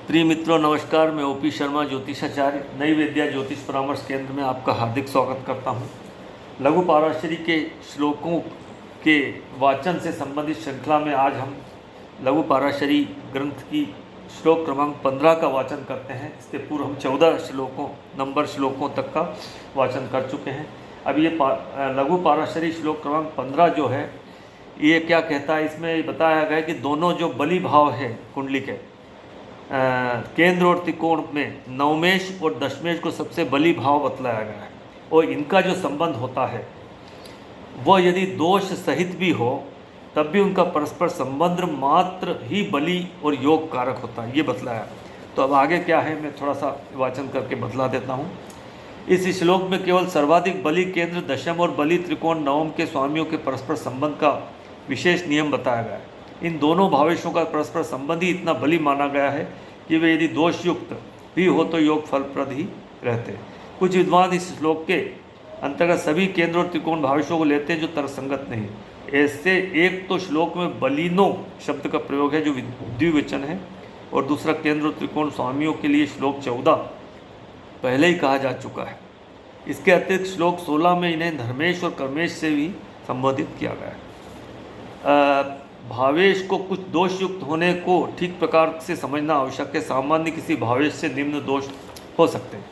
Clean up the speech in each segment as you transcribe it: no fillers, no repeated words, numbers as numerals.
प्रिय मित्रों नमस्कार। मैं ओपी शर्मा ज्योतिषाचार्य नई विद्या ज्योतिष परामर्श केंद्र में आपका हार्दिक स्वागत करता हूं। लघु पाराशरी के श्लोकों के वाचन से संबंधित श्रृंखला में आज हम लघु पाराशरी ग्रंथ की श्लोक क्रमांक 15 का वाचन करते हैं। इसके पूर्व हम 14 श्लोकों तक का वाचन कर चुके हैं। अब ये लघु पाराशरी श्लोक क्रमांक 15 जो है ये क्या कहता है, इसमें बताया गया है कि दोनों जो बलि भाव है कुंडली के केंद्र और त्रिकोण में नवमेश और दशमेश को सबसे बलि भाव बतलाया गया है और इनका जो संबंध होता है वह यदि दोष सहित भी हो तब भी उनका परस्पर संबंध मात्र ही बलि और योग कारक होता है, ये बतलाया। तो अब आगे क्या है मैं थोड़ा सा वाचन करके बतला देता हूँ। इस श्लोक में केवल सर्वाधिक बलि केंद्र दशम और बलि त्रिकोण नवम के स्वामियों के परस्पर संबंध का विशेष नियम बताया गया है। इन दोनों भावेशों का परस्पर संबंध ही इतना बलि माना गया है कि वे यदि दोषयुक्त भी हो तो योग फलप्रद ही रहते हैं। कुछ विद्वान इस श्लोक के अंतर्गत सभी केंद्र और त्रिकोण भावेशों को लेते हैं जो तर्कसंगत नहीं। ऐसे एक तो श्लोक में बलिनो शब्द का प्रयोग है जो द्विवचन है, और दूसरा केंद्र और त्रिकोण स्वामियों के लिए श्लोक 14 पहले ही कहा जा चुका है। इसके अतिरिक्त श्लोक 16 में इन्हें धर्मेश और कर्मेश से भी संबोधित किया गया है। भावेश को कुछ दोषयुक्त होने को ठीक प्रकार से समझना आवश्यक है। सामान्य किसी भावेश से निम्न दोष हो सकते हैं।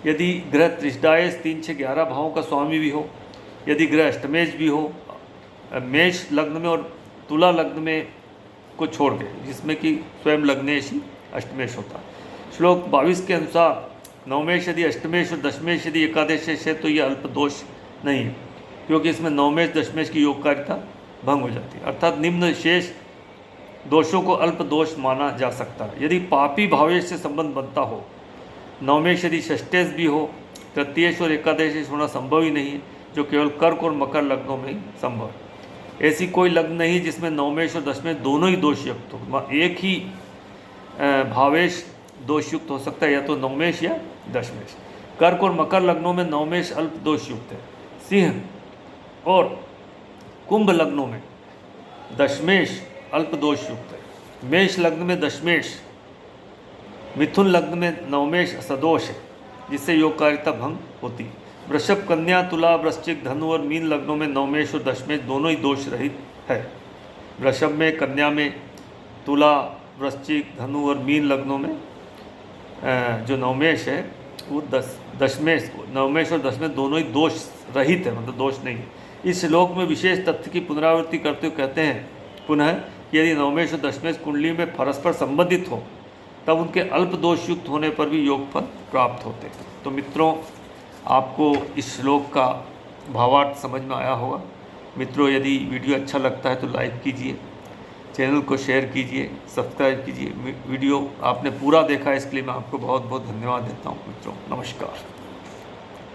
यदि ग्रह त्रिष्टाएश 3, 6, 11 भावों का स्वामी भी हो, यदि ग्रह अष्टमेश भी हो, मेष लग्न में और तुला लग्न में को छोड़ के, जिसमें कि स्वयं लग्नेश ही अष्टमेश होता है। श्लोक 22 के अनुसार नवमेश यदि अष्टमेश और दशमेश यदि एकादशेश है तो ये अल्प दोष नहीं है, क्योंकि इसमें नवमेश दशमेश की योगकारिता भंग हो जाती है, अर्थात निम्न शेष दोषों को अल्प दोष माना जा सकता है। यदि पापी भावेश से संबंध बनता हो, नवमेश यदि षष्टेश भी हो, तृतीयेश और एकादशेश होना संभव ही नहीं है, जो केवल कर्क और मकर लग्नों में ही संभव है। ऐसी कोई लग्न नहीं जिसमें नवमेश और दशमेश दोनों ही दोषयुक्त हो। एक ही भावेश दोषयुक्त हो सकता है, या तो नवमेश या दशमेश। कर्क और मकर लग्नों में नवमेश अल्प दोषयुक्त है। सिंह और कुंभ लग्नों में दशमेश अल्प दोषयुक्त है। मेष लग्न में दशमेश, मिथुन लग्न में नवमेश सदोष है, जिससे योगकारिता भंग होती है। वृषभ, कन्या, तुला, वृश्चिक, धनु और मीन लग्नों में नवमेश और दशमेश दोनों ही दोष रहित है। वृषभ में, कन्या में, तुला, वृश्चिक, धनु और मीन लग्नों में जो नवमेश है वो दशमेश, नवमेश और दशमेश दोनों ही दोष रहित है, मतलब दोष नहीं है। इस श्लोक में विशेष तथ्य की पुनरावृत्ति करते हुए कहते हैं पुनः कि यदि नवमेश और दशमेश कुंडली में परस्पर संबंधित हो तब उनके अल्प दोषयुक्त होने पर भी योगफल प्राप्त होते हैं। तो मित्रों, आपको इस श्लोक का भावार्थ समझ में आया होगा। मित्रों, यदि वीडियो अच्छा लगता है तो लाइक कीजिए, चैनल को शेयर कीजिए, सब्सक्राइब कीजिए। वीडियो आपने पूरा देखा, इसके लिए मैं आपको बहुत बहुत धन्यवाद देता हूँ। मित्रों नमस्कार।